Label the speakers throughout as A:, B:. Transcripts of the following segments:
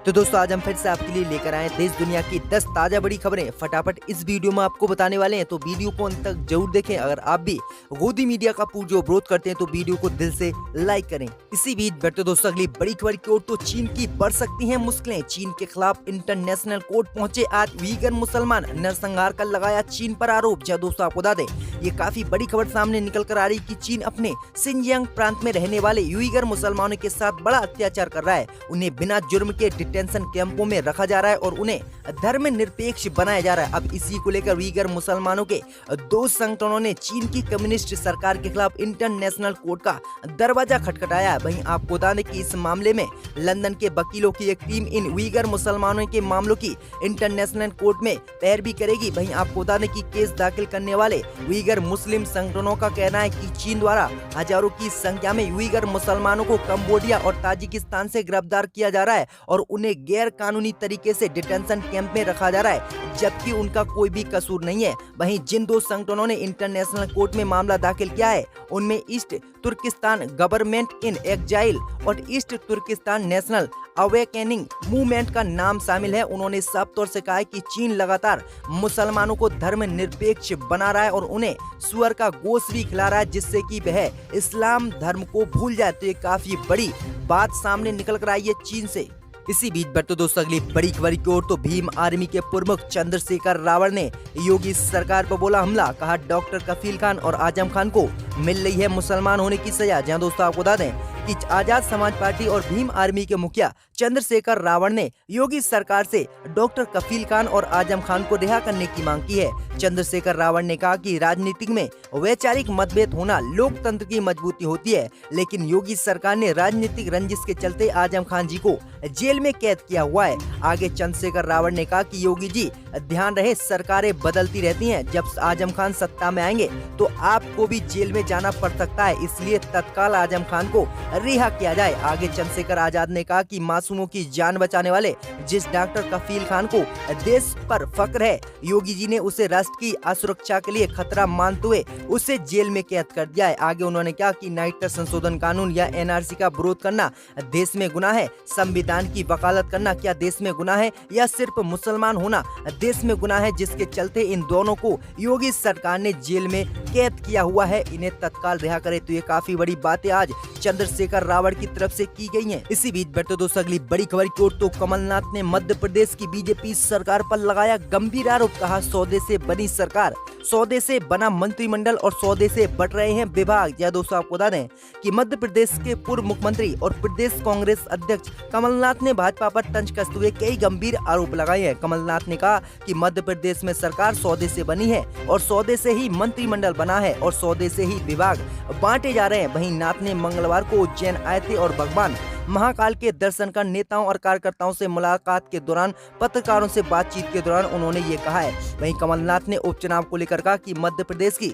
A: तो दोस्तों आज हम फिर से आपके लिए लेकर आए देश दुनिया की 10 ताजा बड़ी खबरें फटाफट इस वीडियो में आपको बताने वाले हैं। तो वीडियो को अंत तक जरूर देखें। अगर आप भी गोदी मीडिया का जो विरोध करते हैं तो वीडियो को दिल से लाइक करें। इसी बीच बढ़ते दोस्तों अगली बड़ी खबर की ओर, तो चीन की बढ़ सकती हैं मुश्किलें। चीन के खिलाफ इंटरनेशनल कोर्ट पहुंचे आज वीगन मुसलमान, नरसंहार का लगाया चीन पर आरोप। जब दोस्तों आपको बता दें ये काफी बड़ी खबर सामने निकल कर आ रही कि चीन अपने सिंजियांग प्रांत में रहने वाले यूइगर मुसलमानों के साथ बड़ा अत्याचार कर रहा है। उन्हें बिना जुर्म के डिटेंशन कैंपों में रखा जा रहा है और उन्हें धर्म निरपेक्ष बनाया जा रहा है। अब इसी को लेकर वीगर मुसलमानों के दो संगठनों ने चीन की कम्युनिस्ट सरकार के खिलाफ इंटरनेशनल कोर्ट का दरवाजा खटखटाया है। वहीं आपको बता दें कि इस मामले में लंदन के वकीलों की एक टीम इन वीगर मुसलमानों के मामलों की इंटरनेशनल कोर्ट में पैरवी करेगी। वहीं आपको बता दें कि केस दाखिल करने वाले वीगर मुस्लिम संगठनों का कहना है कि चीन द्वारा हजारों की संख्या में वीगर मुसलमानों को कंबोडिया और ताजिकिस्तान से गिरफ्तार किया जा रहा है और उन्हें गैर कानूनी तरीके से डिटेंशन कैंप में रखा जा रहा है, जबकि उनका कोई भी कसूर नहीं है। वहीं जिन दो संगठनों ने इंटरनेशनल कोर्ट में मामला दाखिल किया है उनमें East Turkistan government in exile और East Turkistan National Awakening Movement का नाम शामिल है। उन्होंने साफ तौर से कहा है कि चीन लगातार मुसलमानों को धर्म निरपेक्ष बना रहा है और उन्हें सुअर का गोश्त भी खिला रहा है, जिससे कि वह इस्लाम धर्म को भूल जाए। तो ये काफी बड़ी बात सामने निकल कर आई है चीन से। इसी बीच बढ़ते दोस्तों अगली बड़ी खबर की ओर, तो भीम आर्मी के प्रमुख चंद्रशेखर रावण ने योगी सरकार पर बोला हमला। कहा डॉक्टर कफील खान और आजम खान को मिल रही है मुसलमान होने की सजा। जहां दोस्तों आपको बता दें कि आजाद समाज पार्टी और भीम आर्मी के मुखिया चंद्रशेखर रावण ने योगी सरकार से डॉक्टर कफील खान और आजम खान को रिहा करने की मांग की है। चंद्रशेखर रावण ने कहा कि राजनीतिक में वैचारिक मतभेद होना लोकतंत्र की मजबूती होती है, लेकिन योगी सरकार ने राजनीतिक रंजिश के चलते आजम खान जी को जेल में कैद किया हुआ है। आगे चंद्रशेखर रावण ने कहा कि योगी जी ध्यान रहे सरकारें बदलती रहती हैं, जब आजम खान सत्ता में आएंगे तो आपको भी जेल में जाना पड़ सकता है, इसलिए तत्काल आजम खान को रिहा किया जाए। आगे चंद्रशेखर आजाद ने कहा कि मासूमों की जान बचाने वाले जिस डॉक्टर कफील खान को देश पर फक्र है, योगी जी ने उसे राष्ट्र की असुरक्षा के लिए खतरा मानते हुए उसे जेल में कैद कर दिया है। आगे उन्होंने कहा कि नागरिकता संशोधन कानून या एनआरसी का विरोध करना देश में गुनाह है, संविधान की वकालत करना क्या देश में गुनाह है, या सिर्फ मुसलमान होना देश में गुनाह है, जिसके चलते इन दोनों को योगी सरकार ने जेल में कैद किया हुआ है। इन्हें तत्काल रिहा करे। तो ये काफी बड़ी बातें आज चंद्रशेखर रावण की तरफ से की गई हैं। इसी बीच बढ़ते दोस्तों अगली बड़ी खबर की ओर, तो कमलनाथ ने मध्य प्रदेश की बीजेपी सरकार पर लगाया गंभीर आरोप। कहा सौदे से बनी सरकार, सौदे से बना मंत्रिमंडल और सौदे से बढ़ रहे हैं विभाग। या दोस्तों आपको बता दें कि मध्य प्रदेश के पूर्व मुख्यमंत्री और प्रदेश कांग्रेस अध्यक्ष कमलनाथ ने भाजपा पर तंज कसते हुए कई गंभीर आरोप लगाए हैं। कमलनाथ ने कहा कि मध्य प्रदेश में सरकार सौदे से बनी है और सौदे से ही मंत्रिमंडल बना है और सौदे से ही विभाग बांटे जा रहे हैं। वहीं नाथ ने मंगलवार को उज्जैन आए थे और भगवान महाकाल के दर्शन कर नेताओं और कार्यकर्ताओं से मुलाकात के दौरान पत्रकारों से बातचीत के दौरान उन्होंने ये कहा है। वहीं कमलनाथ ने उपचुनाव को लेकर कहा कि मध्य प्रदेश की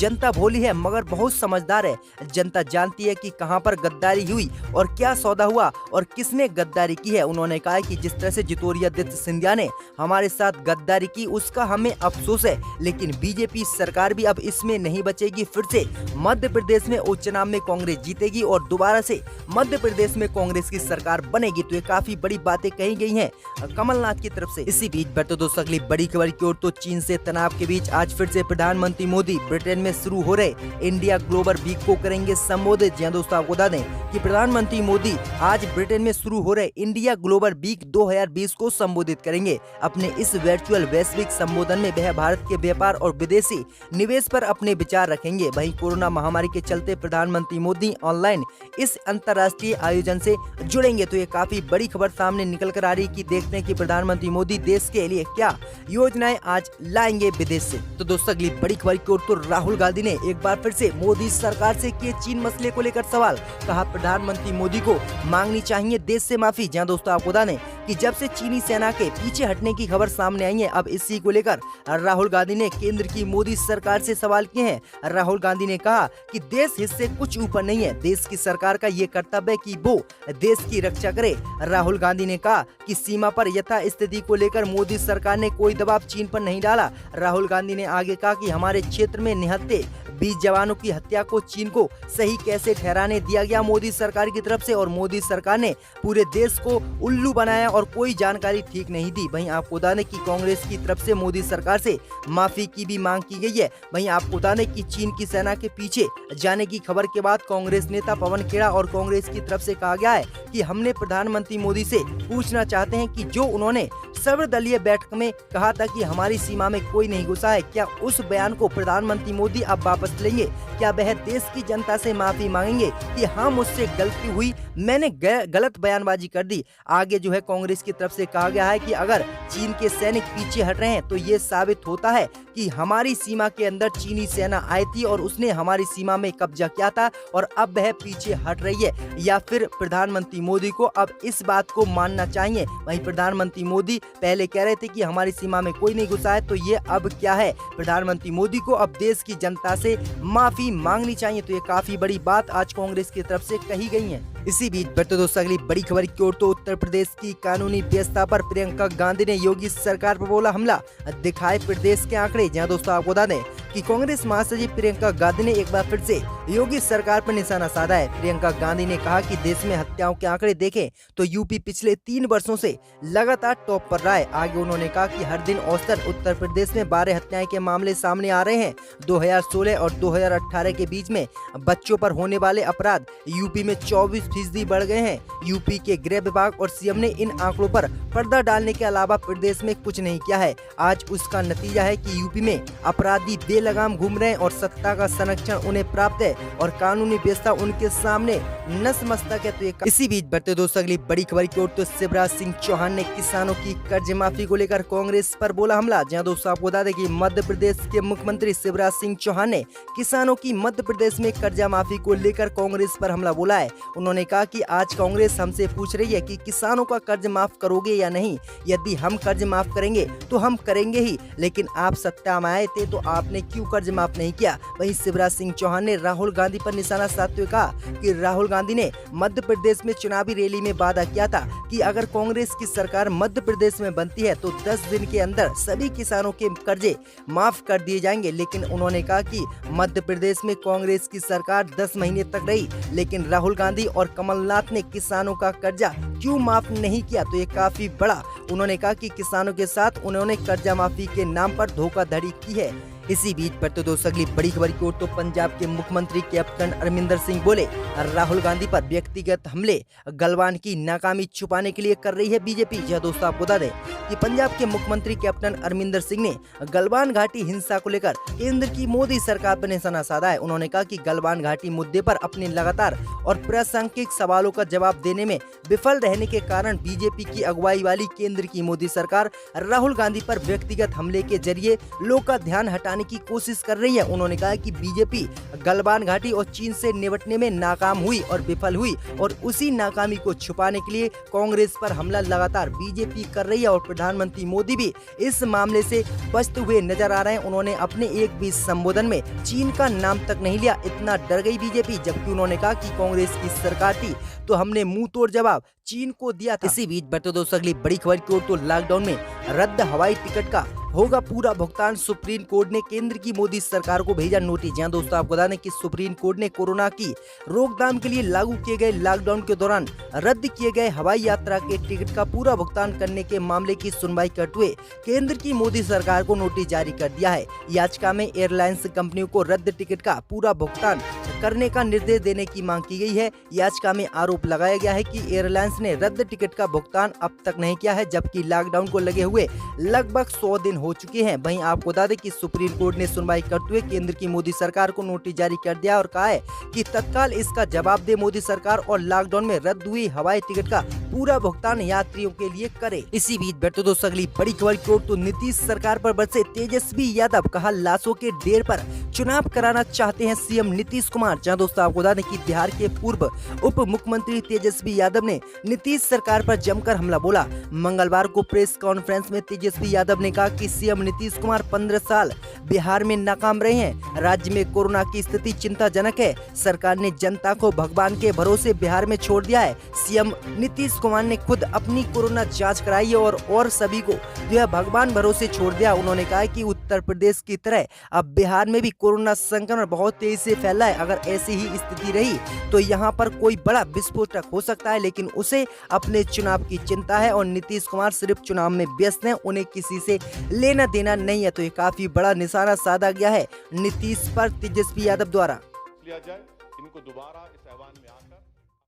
A: जनता भोली है मगर बहुत समझदार है। जनता जानती है कि कहां पर गद्दारी हुई और क्या सौदा हुआ और किसने गद्दारी की है। उन्होंने कहा कि जिस तरह से ज्योतिरादित्य सिंधिया ने हमारे साथ गद्दारी की उसका हमें अफसोस है, लेकिन बीजेपी सरकार भी अब इसमें नहीं बचेगी। फिर से मध्य प्रदेश में उपचुनाव में कांग्रेस जीतेगी और दोबारा से मध्य प्रदेश में कांग्रेस की सरकार बनेगी। तो ये काफी बड़ी बातें कही गई हैं कमलनाथ की तरफ से। इसी बीच बढ़ते दोस्तों अगली बड़ी खबर की ओर, तो चीन से तनाव के बीच आज फिर से प्रधानमंत्री मोदी ब्रिटेन में शुरू हो रहे इंडिया ग्लोबल वीक को करेंगे संबोधित। जी दोस्तों आपको बता दें कि प्रधानमंत्री मोदी आज ब्रिटेन में शुरू हो रहे इंडिया ग्लोबल वीक 2020 को संबोधित करेंगे। अपने इस वर्चुअल वैश्विक संबोधन में वह भारत के व्यापार और विदेशी निवेश पर अपने विचार रखेंगे। वहीं कोरोना महामारी के चलते प्रधानमंत्री मोदी ऑनलाइन इस अंतर्राष्ट्रीय आयोजन से जुड़ेंगे। तो ये काफी बड़ी खबर सामने निकल कर आ रही कि देखते हैं कि प्रधानमंत्री मोदी देश के लिए क्या योजनाएं आज लाएंगे विदेश से। तो दोस्तों अगली बड़ी खबर की ओर, तो राहुल गांधी ने एक बार फिर से मोदी सरकार से किए चीन मसले को लेकर सवाल। कहा प्रधानमंत्री मोदी को मांगनी चाहिए देश से माफी। जहां दोस्तों आपको बता दें कि जब से चीनी सेना के पीछे हटने की खबर सामने आई है, अब इसी को लेकर राहुल गांधी ने केंद्र की मोदी सरकार से सवाल किए हैं। राहुल गांधी ने कहा कि देश हिस्से कुछ ऊपर नहीं है, देश की सरकार का ये कर्तव्य है कि वो देश की रक्षा करे। राहुल गांधी ने कहा कि सीमा पर यथा स्थिति को लेकर मोदी सरकार ने कोई दबाव चीन पर नहीं डाला। राहुल गांधी ने आगे कहा कि हमारे क्षेत्र में निहत्थे 20 जवानों की हत्या को चीन को सही कैसे ठहराने दिया गया मोदी सरकार की तरफ से, और मोदी सरकार ने पूरे देश को उल्लू बनाया और कोई जानकारी ठीक नहीं दी। वहीं आपको बता दें कि कांग्रेस की तरफ से मोदी सरकार से माफी की भी मांग की गई है। वहीं आपको बता दें कि चीन की सेना के पीछे जाने की खबर के बाद कांग्रेस नेता पवन खेड़ा और कांग्रेस की तरफ से कहा गया है कि हमने प्रधानमंत्री मोदी से पूछना चाहते हैं कि जो उन्होंने सर्वदलीय बैठक में कहा था कि हमारी सीमा में कोई नहीं घुसा है, क्या उस बयान को प्रधानमंत्री मोदी अब वापस लेंगे? क्या वह देश की जनता से माफी मांगेंगे कि हाँ मुझसे गलती हुई, मैंने गलत बयानबाजी कर दी? आगे जो है कांग्रेस की तरफ से कहा गया है कि अगर चीन के सैनिक पीछे हट रहे हैं तो ये साबित होता है कि हमारी सीमा के अंदर चीनी सेना आई थी और उसने हमारी सीमा में कब्जा किया था और अब वह पीछे हट रही है, या फिर प्रधानमंत्री मोदी को अब इस बात को मानना चाहिए। वहीं प्रधानमंत्री मोदी पहले कह रहे थे कि हमारी सीमा में कोई नहीं घुसा है, तो ये अब क्या है? प्रधानमंत्री मोदी को अब देश की जनता से माफी मांगनी चाहिए। तो ये काफी बड़ी बात आज कांग्रेस की तरफ से कही गई है। इसी बीच बढ़ते दोस्तों अगली बड़ी खबर की ओर, तो उत्तर प्रदेश की कानूनी व्यवस्था पर प्रियंका गांधी ने योगी सरकार पर बोला हमला, दिखाए प्रदेश के आंकड़े। जहां दोस्तों आपको बता दें कि कांग्रेस महासचिव प्रियंका गांधी ने एक बार फिर से योगी सरकार पर निशाना साधा है। प्रियंका गांधी ने कहा कि देश में हत्याओं के आंकड़े देखें तो यूपी पिछले 3 वर्षों से लगातार टॉप पर रहा है। आगे उन्होंने कहा कि हर दिन औसतन उत्तर प्रदेश में 12 हत्याएं के मामले सामने आ रहे हैं। 2016 और 2018 के बीच में बच्चों पर होने वाले अपराध यूपी में 24% बढ़ गए हैं। यूपी के गृह विभाग और सीएम ने इन आंकड़ों पर पर्दा डालने के अलावा प्रदेश में कुछ नहीं किया है। आज उसका नतीजा है कि यूपी में अपराधी बेलगाम घूम रहे हैं और सत्ता का संरक्षण उन्हें प्राप्त है और कानूनी व्यवस्था उनके सामने नतमस्तक है। तो इसी बीच बढ़ते दोस्तों अगली बड़ी खबर की ओर, तो शिवराज सिंह चौहान ने किसानों की कर्ज माफी को लेकर कांग्रेस पर बोला हमला। जहां दोस्तों आपको बता दें कि मध्य प्रदेश के मुख्यमंत्री शिवराज सिंह चौहान ने किसानों की मध्य प्रदेश में कर्जा माफी को लेकर कांग्रेस पर हमला बोला है। उन्होंने कहा कि आज कांग्रेस हमसे पूछ रही है कि किसानों का कर्ज माफ करोगे या नहीं। यदि हम कर्ज माफ करेंगे तो हम करेंगे ही, लेकिन आप सत्ता में आए थे तो आपने क्यों कर्ज माफ नहीं किया? वहीं शिवराज सिंह चौहान ने राहुल गांधी पर निशाना साधते हुए कहा कि राहुल गांधी ने मध्य प्रदेश में चुनावी रैली में वादा किया था कि अगर कांग्रेस की सरकार मध्य प्रदेश में बनती है तो 10 दिन के अंदर सभी किसानों के कर्जे माफ कर दिए जाएंगे। लेकिन उन्होंने कहा कि मध्य प्रदेश में कांग्रेस की सरकार 10 महीने तक रही, लेकिन राहुल गांधी और कमलनाथ ने किसानों का कर्जा क्यों माफ नहीं किया? तो ये काफी बड़ा उन्होंने कहा कि किसानों के साथ उन्होंने कर्जा माफी के नाम पर धोखाधड़ी की है। इसी बीच बढ़ते दोस्तों अगली बड़ी खबर की ओर, तो पंजाब के मुख्यमंत्री कैप्टन अमरिंदर सिंह बोले राहुल गांधी पर व्यक्तिगत हमले गलवान की नाकामी छुपाने के लिए कर रही है बीजेपी। यह दोस्तों आपको बता दें कि पंजाब के मुख्यमंत्री कैप्टन अमरिंदर सिंह ने गलवान घाटी हिंसा को लेकर केंद्र की मोदी सरकार पर निशाना साधा है। उन्होंने कहा कि गलवान घाटी मुद्दे पर अपने लगातार और प्रासंगिक सवालों का जवाब देने में विफल रहने के कारण बीजेपी की अगुवाई वाली केंद्र की मोदी सरकार राहुल गांधी पर व्यक्तिगत हमले के जरिए लोगों का ध्यान हटाने की कोशिश कर रही है। उन्होंने कहा कि बीजेपी गलवान घाटी और चीन से निपटने में नाकाम हुई और विफल हुई और उसी नाकामी को छुपाने के लिए कांग्रेस पर हमला लगातार बीजेपी कर रही है और प्रधानमंत्री मोदी भी इस मामले से बचते हुए नजर आ रहे हैं। उन्होंने अपने एक भी संबोधन में चीन का नाम तक नहीं लिया, इतना डर गई बीजेपी। जबकि उन्होंने कहा कि कांग्रेस की सरकार थी तो हमने मुंह तोड़ जवाब चीन को दिया था। इसी बीच बढ़ते दोस्तों अगली बड़ी खबर की ओर, तो लॉकडाउन में रद्द हवाई टिकट का होगा पूरा भुगतान। सुप्रीम कोर्ट ने केंद्र की मोदी सरकार को भेजा नोटिस। जहां दोस्तों आपको बता दें कि सुप्रीम कोर्ट ने कोरोना की रोकथाम के लिए लागू किए गए लॉकडाउन के दौरान रद्द किए गए हवाई यात्रा के टिकट का पूरा भुगतान करने के मामले की सुनवाई करते हुए केंद्र की मोदी सरकार को नोटिस जारी कर दिया है। याचिका में एयरलाइंस कंपनियों को रद्द टिकट का पूरा भुगतान करने का निर्देश देने की मांग की गई है। याचिका में आरोप लगाया गया है कि एयरलाइंस ने रद्द टिकट का भुगतान अब तक नहीं किया है, जबकि लॉकडाउन को लगे हुए लगभग 100 दिन हो चुके हैं। वहीं आपको बता दें कि सुप्रीम कोर्ट ने सुनवाई करते हुए केंद्र की मोदी सरकार को नोटिस जारी कर दिया और कहा है कि तत्काल इसका जवाब दे मोदी सरकार और लॉकडाउन में रद्द हुई हवाई टिकट का पूरा भुगतान यात्रियों के लिए करे। इसी बीच बैठो दोस्तों अगली बड़ी खबर की ओर, तो नीतीश सरकार पर बरसे तेजस्वी यादव, कहा लाशों के ढेर पर चुनाव कराना चाहते हैं सीएम नीतीश कुमार। जहां दोस्तों आपको बता दें कि बिहार के पूर्व उप मुख्यमंत्री तेजस्वी यादव ने नीतीश सरकार पर जमकर हमला बोला। मंगलवार को प्रेस कॉन्फ्रेंस में तेजस्वी यादव ने कहा कि सीएम नीतीश कुमार 15 साल बिहार में नाकाम रहे हैं। राज्य में कोरोना की स्थिति चिंताजनक है। सरकार ने जनता को भगवान के भरोसे बिहार में छोड़ दिया है। सीएम नीतीश कुमार ने खुद अपनी कोरोना जांच कराई है और सभी को जो है भगवान भरोसे छोड़ दिया। उन्होंने कहा कि उत्तर प्रदेश की तरह अब बिहार में भी कोरोना संक्रमण बहुत तेजी से फैला है। अगर ऐसी ही स्थिति रही तो यहाँ पर कोई बड़ा विस्फोटक हो सकता है, लेकिन उसे अपने चुनाव की चिंता है और नीतीश कुमार सिर्फ चुनाव में व्यस्त हैं, उन्हें किसी से लेना देना नहीं है। तो ये काफी बड़ा निशाना साधा गया है नीतीश पर तेजस्वी यादव द्वारा।
B: लिया जाए इनको दोबारा इस ऐवान में आकर